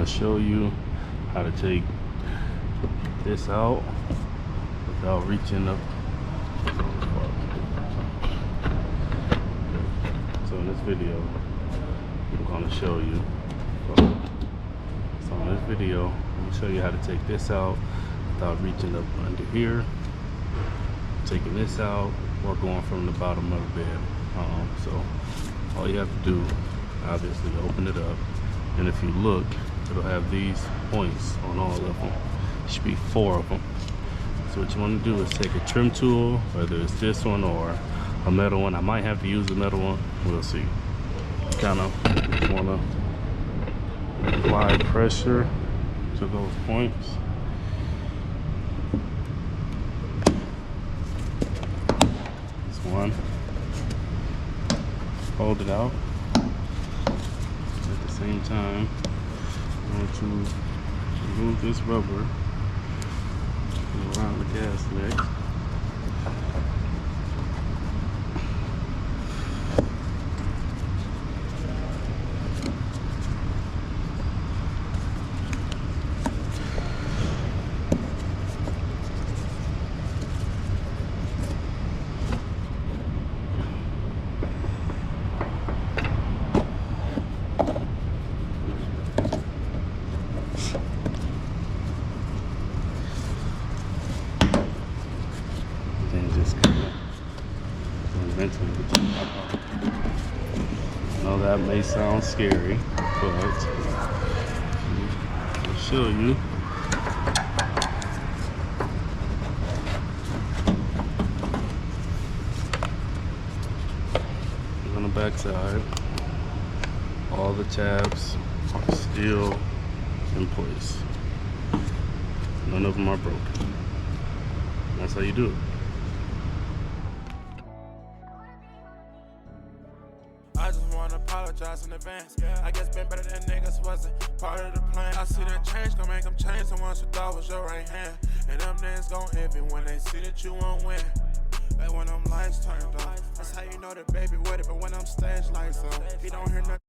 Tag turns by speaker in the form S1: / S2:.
S1: to show you how to take this out without reaching up. So in this video, I'm going to show you. So in this video, I'm going to show you how to take this out without reaching up under here, taking this out, or going from the bottom of the bed. So all you have to do, obviously, open it up, and if you look, it'll have these points on all of them. There should be 4 of them. So what you want to do is take a trim tool, whether it's this one or a metal one. I might have to use a metal one, we'll see. Kind of just want to apply pressure to those points. This one. Hold it out. At the same time, I'm going to remove this rubber around the gas neck. I know that may sound scary, but I'll show you. On the back side, all the tabs are still in place. None of them are broken. That's how you do it.
S2: I just wanna apologize in advance. I guess been better than niggas wasn't part of the plan. I see that change gon' make them change. The ones who thought was your right hand, and them niggas gon' envy when they see that you won't win. Like when them lights turned off, that's how you know that baby with it. But when I'm stage lights on, he don't hear nothing.